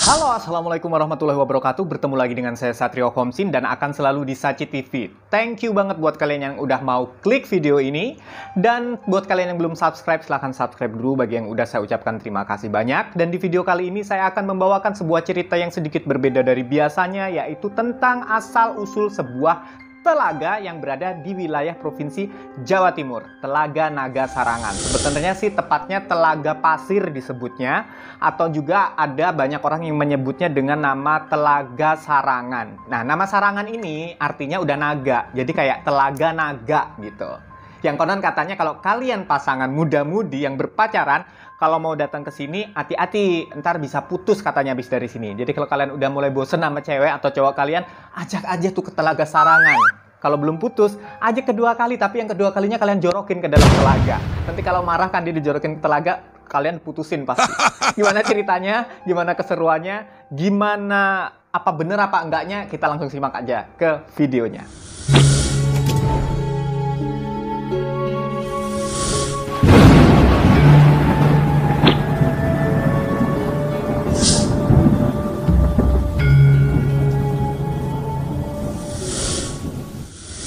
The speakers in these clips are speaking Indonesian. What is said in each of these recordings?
Halo, assalamualaikum warahmatullahi wabarakatuh. Bertemu lagi dengan saya Satrio Komsin dan akan selalu di Saci TV. Thank you banget buat kalian yang udah mau klik video ini. Dan buat kalian yang belum subscribe, silahkan subscribe dulu. Bagi yang udah, saya ucapkan terima kasih banyak. Dan di video kali ini saya akan membawakan sebuah cerita yang sedikit berbeda dari biasanya, yaitu tentang asal-usul sebuah telaga yang berada di wilayah Provinsi Jawa Timur, Telaga Naga Sarangan. Sebenarnya sih tepatnya Telaga Pasir disebutnya, atau juga ada banyak orang yang menyebutnya dengan nama Telaga Sarangan. Nah, nama Sarangan ini artinya udah naga, jadi kayak telaga naga gitu. Yang konon katanya kalau kalian pasangan muda-mudi yang berpacaran, kalau mau datang ke sini, hati-hati, ntar bisa putus katanya habis dari sini. Jadi kalau kalian udah mulai bosen sama cewek atau cowok kalian, ajak aja tuh ke Telaga Sarangan. Kalau belum putus, ajak kedua kali, tapi yang kedua kalinya kalian jorokin ke dalam telaga. Nanti kalau marah kan dia dijorokin ke telaga, kalian putusin pasti. Gimana ceritanya, gimana keseruannya, gimana apa bener apa enggaknya, kita langsung simak aja ke videonya.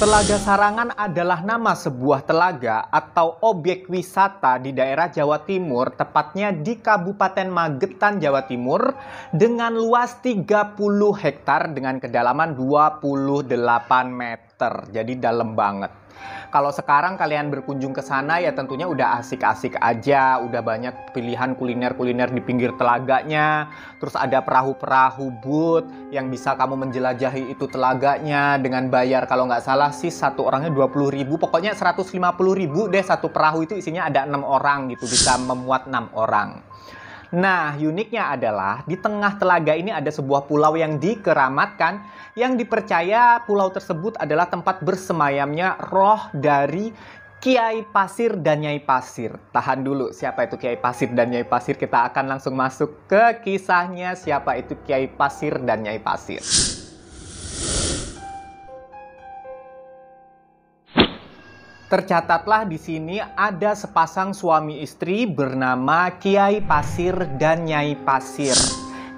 Telaga Sarangan adalah nama sebuah telaga atau objek wisata di daerah Jawa Timur, tepatnya di Kabupaten Magetan, Jawa Timur, dengan luas 30 hektar dengan kedalaman 28 meter. Jadi dalam banget. Kalau sekarang kalian berkunjung ke sana ya tentunya udah asik-asik aja, udah banyak pilihan kuliner-kuliner di pinggir telaganya. Terus ada perahu-perahu boot yang bisa kamu menjelajahi itu telaganya dengan bayar kalau nggak salah sih satu orangnya 20.000, pokoknya 150.000 deh satu perahu itu isinya ada 6 orang gitu, bisa memuat 6 orang. Nah, uniknya adalah di tengah telaga ini ada sebuah pulau yang dikeramatkan, yang dipercaya pulau tersebut adalah tempat bersemayamnya roh dari Kiai Pasir dan Nyai Pasir. Tahan dulu, siapa itu Kiai Pasir dan Nyai Pasir? Kita akan langsung masuk ke kisahnya siapa itu Kiai Pasir dan Nyai Pasir. Tercatatlah di sini ada sepasang suami istri bernama Kiai Pasir dan Nyai Pasir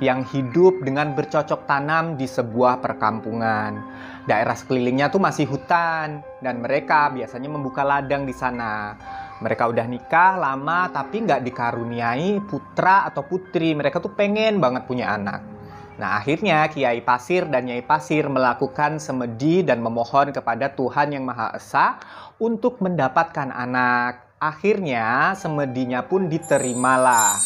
yang hidup dengan bercocok tanam di sebuah perkampungan. Daerah sekelilingnya tuh masih hutan dan mereka biasanya membuka ladang di sana. Mereka udah nikah lama tapi nggak dikaruniai putra atau putri. Mereka tuh pengen banget punya anak. Nah, akhirnya Kiai Pasir dan Nyai Pasir melakukan semedi dan memohon kepada Tuhan Yang Maha Esa untuk mendapatkan anak. Akhirnya semedinya pun diterimalah.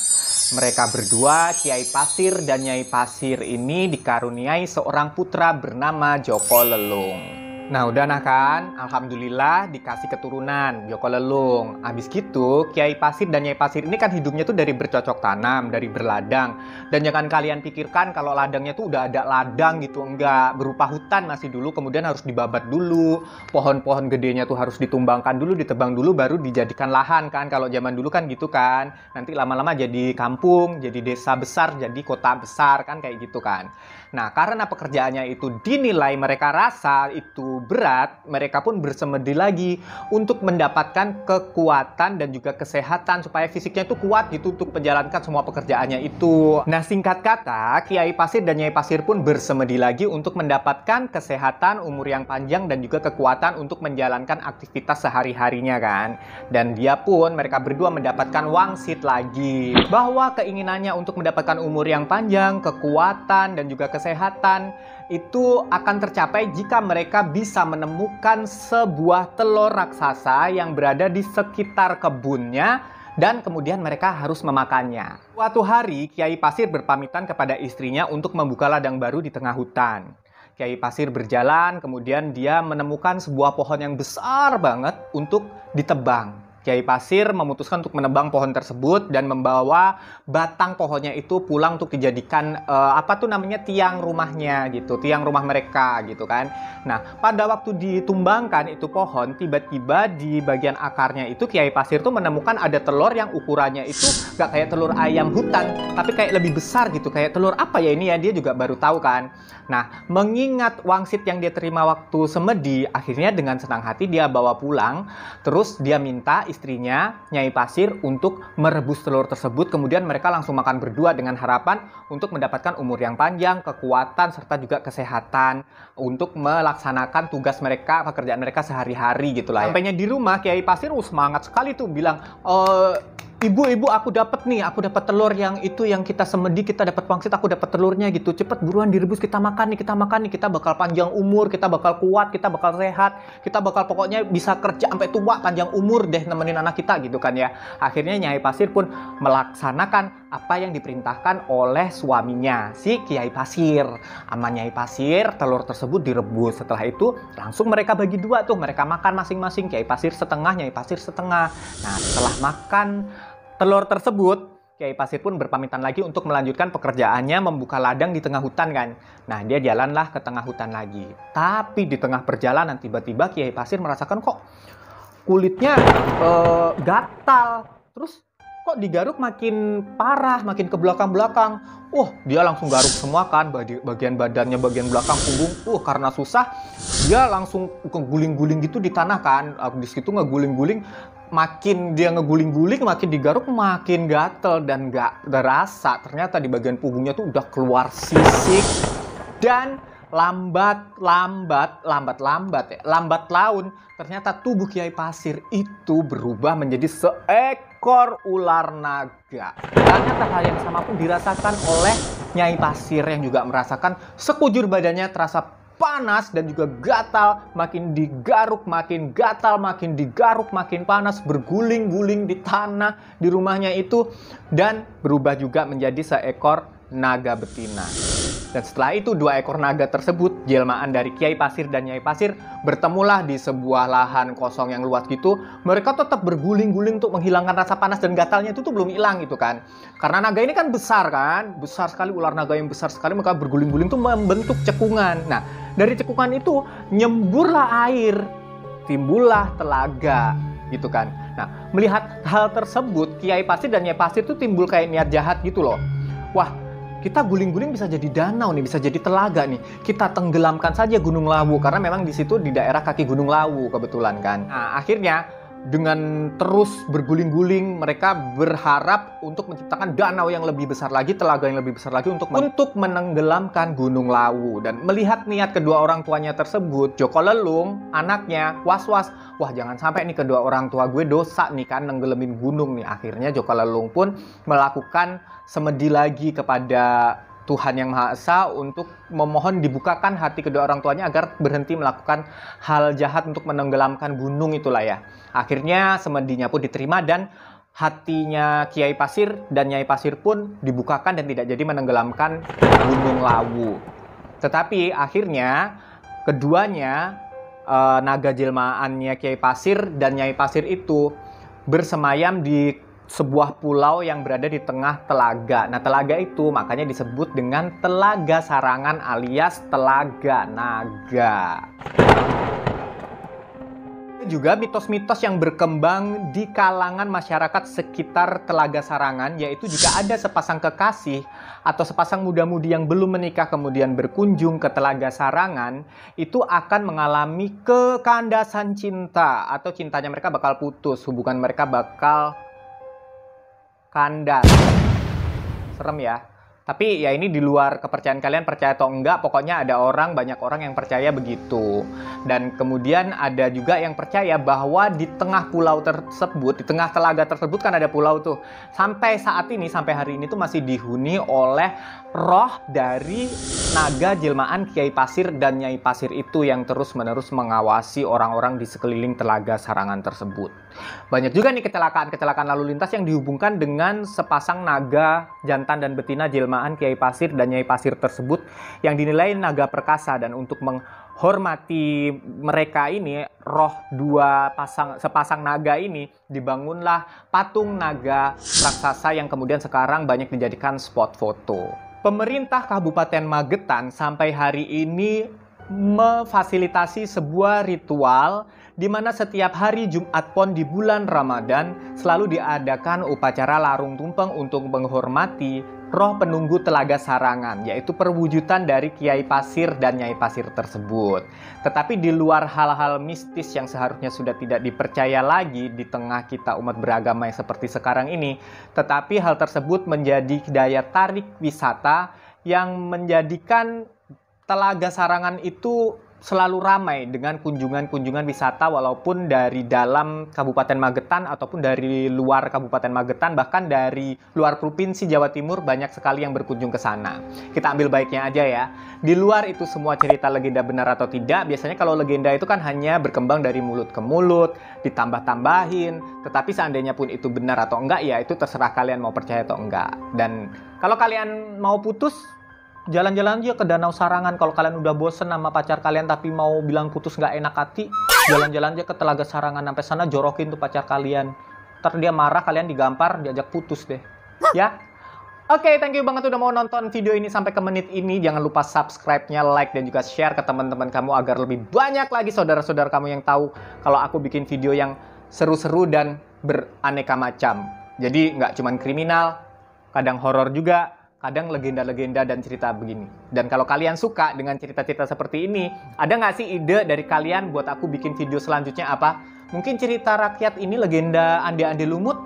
Mereka berdua, Kiai Pasir dan Nyai Pasir ini dikaruniai seorang putra bernama Joko Lelung. Nah, udah nah kan, alhamdulillah dikasih keturunan Joko Lelung. Habis gitu, Kiai Pasir dan Nyai Pasir ini kan hidupnya tuh dari bercocok tanam, dari berladang. Dan jangan kalian pikirkan kalau ladangnya tuh udah ada ladang gitu, enggak, berupa hutan masih dulu, kemudian harus dibabat dulu. Pohon-pohon gedenya tuh harus ditumbangkan dulu, ditebang dulu, baru dijadikan lahan kan. Kalau zaman dulu kan gitu kan. Nanti lama-lama jadi kampung, jadi desa besar, jadi kota besar kan kayak gitu kan. Nah, karena pekerjaannya itu dinilai mereka rasa itu berat, mereka pun bersemedi lagi untuk mendapatkan kekuatan dan juga kesehatan supaya fisiknya itu kuat gitu untuk menjalankan semua pekerjaannya itu. Nah, singkat kata, Kiai Pasir dan Nyai Pasir pun bersemedi lagi untuk mendapatkan kesehatan, umur yang panjang dan juga kekuatan untuk menjalankan aktivitas sehari-harinya kan. Dan dia pun, mereka berdua mendapatkan wangsit lagi. Bahwa keinginannya untuk mendapatkan umur yang panjang, kekuatan dan juga kesehatan itu akan tercapai jika mereka bisa menemukan sebuah telur raksasa yang berada di sekitar kebunnya dan kemudian mereka harus memakannya. Suatu hari Kiai Pasir berpamitan kepada istrinya untuk membuka ladang baru di tengah hutan. Kiai Pasir berjalan, kemudian dia menemukan sebuah pohon yang besar banget untuk ditebang. Kiai Pasir memutuskan untuk menebang pohon tersebut dan membawa batang pohonnya itu pulang untuk dijadikan tiang rumahnya gitu, tiang rumah mereka gitu kan. Nah, pada waktu ditumbangkan itu pohon, tiba-tiba di bagian akarnya itu Kiai Pasir tuh menemukan ada telur yang ukurannya itu gak kayak telur ayam hutan, tapi kayak lebih besar gitu, kayak telur apa ya ini ya, dia juga baru tahu kan. Nah, mengingat wangsit yang dia terima waktu semedi, akhirnya dengan senang hati dia bawa pulang, terus dia minta istrinya, Nyai Pasir, untuk merebus telur tersebut. Kemudian mereka langsung makan berdua dengan harapan untuk mendapatkan umur yang panjang, kekuatan, serta juga kesehatan untuk melaksanakan tugas mereka, pekerjaan mereka sehari-hari gitu lah. Sampainya di rumah, Kiai Pasir semangat sekali tuh bilang, Ibu, aku dapat telur yang itu yang kita semedi, kita dapat pangsit, aku dapat telurnya gitu. Cepet buruan direbus, kita makan nih, kita bakal panjang umur, kita bakal kuat, kita bakal sehat, kita bakal pokoknya bisa kerja sampai tua, panjang umur deh nemenin anak kita gitu kan ya. Akhirnya Nyai Pasir pun melaksanakan apa yang diperintahkan oleh suaminya, si Kiai Pasir. Sama Nyai Pasir, telur tersebut direbus. Setelah itu langsung mereka bagi dua tuh, mereka makan masing-masing, Kiai Pasir setengah, Nyai Pasir setengah. Nah, setelah makan telur tersebut, Kiai Pasir pun berpamitan lagi untuk melanjutkan pekerjaannya membuka ladang di tengah hutan kan. Nah, dia jalanlah ke tengah hutan lagi. Tapi di tengah perjalanan tiba-tiba Kiai Pasir merasakan kok kulitnya gatal. Terus kok digaruk makin parah, makin ke belakang-belakang. Dia langsung garuk semua kan, bagian badannya, bagian belakang, punggung. Karena susah, dia langsung guling-guling gitu di tanah kan. Di situ ngeguling-guling. Makin dia ngeguling-guling, makin digaruk, makin gatel dan gak terasa. Ternyata di bagian punggungnya tuh udah keluar sisik dan lambat laun. Ternyata tubuh Kiai Pasir itu berubah menjadi seekor ular naga. Ternyata hal yang sama pun dirasakan oleh Nyai Pasir yang juga merasakan sekujur badannya terasa panas dan juga gatal, makin digaruk makin gatal, makin digaruk makin panas, berguling-guling di tanah di rumahnya itu, dan berubah juga menjadi seekor naga betina. Dan setelah itu 2 ekor naga tersebut, jelmaan dari Kiai Pasir dan Nyai Pasir, bertemulah di sebuah lahan kosong yang luas gitu. Mereka tetap berguling-guling untuk menghilangkan rasa panas dan gatalnya itu tuh belum hilang gitu kan. Karena naga ini kan besar kan, besar sekali, ular naga yang besar sekali, maka berguling-guling tuh membentuk cekungan. Nah, dari cekungan itu nyemburlah air, timbullah telaga gitu kan. Nah, melihat hal tersebut, Kiai Pasir dan Nyai Pasir tuh timbul kayak niat jahat gitu loh. Wah, kita guling-guling bisa jadi danau nih, bisa jadi telaga nih. Kita tenggelamkan saja Gunung Lawu, karena memang di situ di daerah kaki Gunung Lawu kebetulan kan. Nah, akhirnya dengan terus berguling-guling, mereka berharap untuk menciptakan danau yang lebih besar lagi, telaga yang lebih besar lagi untuk menenggelamkan Gunung Lawu. Dan melihat niat kedua orang tuanya tersebut, Joko Lelung, anaknya, was-was. Wah, jangan sampai nih kedua orang tua gue dosa nih kan, nenggelamin gunung nih. Akhirnya Joko Lelung pun melakukan semedi lagi kepada Tuhan Yang Maha Esa untuk memohon dibukakan hati kedua orang tuanya agar berhenti melakukan hal jahat untuk menenggelamkan gunung itulah ya. Akhirnya semedinya pun diterima dan hatinya Kiai Pasir dan Nyai Pasir pun dibukakan dan tidak jadi menenggelamkan Gunung Lawu. Tetapi akhirnya keduanya, naga jelmaannya Kiai Pasir dan Nyai Pasir itu bersemayam di sebuah pulau yang berada di tengah telaga. Nah, telaga itu makanya disebut dengan Telaga Sarangan alias Telaga Naga. Juga mitos-mitos yang berkembang di kalangan masyarakat sekitar Telaga Sarangan, yaitu jika ada sepasang kekasih atau sepasang muda-mudi yang belum menikah kemudian berkunjung ke Telaga Sarangan, itu akan mengalami kekandasan cinta atau cintanya mereka bakal putus, hubungan mereka bakal kandas. Serem ya. Tapi ya ini di luar kepercayaan kalian, percaya atau enggak, pokoknya ada banyak orang yang percaya begitu. Dan kemudian ada juga yang percaya bahwa di tengah pulau tersebut, di tengah telaga tersebut kan ada pulau tuh. Sampai saat ini, sampai hari ini tuh masih dihuni oleh roh dari naga jelmaan Kiai Pasir dan Nyai Pasir itu yang terus-menerus mengawasi orang-orang di sekeliling Telaga Sarangan tersebut. Banyak juga nih kecelakaan lalu lintas yang dihubungkan dengan sepasang naga jantan dan betina jelmaan Kiai Pasir dan Nyai Pasir tersebut yang dinilai naga perkasa. Dan untuk menghormati mereka ini, roh sepasang naga ini, dibangunlah patung naga raksasa yang kemudian sekarang banyak dijadikan spot foto. Pemerintah Kabupaten Magetan sampai hari ini memfasilitasi sebuah ritual di mana setiap hari Jumat Pon di bulan Ramadan selalu diadakan upacara larung tumpeng untuk menghormati roh penunggu Telaga Sarangan, yaitu perwujudan dari Kiai Pasir dan Nyai Pasir tersebut. Tetapi di luar hal-hal mistis yang seharusnya sudah tidak dipercaya lagi di tengah kita umat beragama yang seperti sekarang ini, tetapi hal tersebut menjadi daya tarik wisata yang menjadikan Telaga Sarangan itu selalu ramai dengan kunjungan-kunjungan wisata, walaupun dari dalam Kabupaten Magetan ataupun dari luar Kabupaten Magetan, bahkan dari luar Provinsi Jawa Timur banyak sekali yang berkunjung ke sana. Kita ambil baiknya aja ya. Di luar itu semua cerita legenda benar atau tidak, biasanya kalau legenda itu kan hanya berkembang dari mulut ke mulut, ditambah-tambahin, tetapi seandainya pun itu benar atau enggak, ya itu terserah kalian mau percaya atau enggak. Dan kalau kalian mau putus, jalan-jalan aja ke Danau Sarangan. Kalau kalian udah bosen sama pacar kalian tapi mau bilang putus nggak enak hati, jalan-jalan aja ke Telaga Sarangan. Sampai sana jorokin tuh pacar kalian. Ntar dia marah, kalian digampar, diajak putus deh. Ya? Oke, thank you banget udah mau nonton video ini sampai ke menit ini. Jangan lupa subscribe-nya, like, dan juga share ke teman-teman kamu agar lebih banyak lagi saudara-saudara kamu yang tahu kalau aku bikin video yang seru-seru dan beraneka macam. Jadi nggak cuman kriminal, kadang horor juga, kadang legenda-legenda dan cerita begini. Dan kalau kalian suka dengan cerita-cerita seperti ini, ada nggak sih ide dari kalian buat aku bikin video selanjutnya apa? Mungkin cerita rakyat ini legenda ande-ande lumut?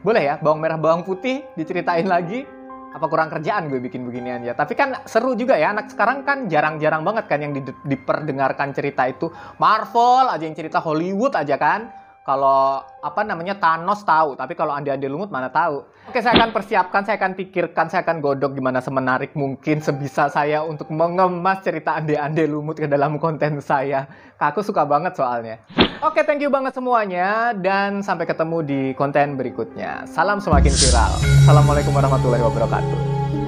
Boleh ya, bawang merah bawang putih diceritain lagi? Apa kurang kerjaan gue bikin beginian ya? Tapi kan seru juga ya, anak sekarang kan jarang-jarang banget kan yang diperdengarkan cerita itu. Marvel aja yang cerita, Hollywood aja kan. Kalau apa namanya Thanos tahu, tapi kalau ande-ande lumut mana tahu. Oke, saya akan persiapkan, saya akan pikirkan, saya akan godok gimana semenarik mungkin sebisa saya untuk mengemas cerita ande-ande lumut ke dalam konten saya. Aku suka banget soalnya. Oke, thank you banget semuanya dan sampai ketemu di konten berikutnya. Salam semakin viral. Assalamualaikum warahmatullahi wabarakatuh.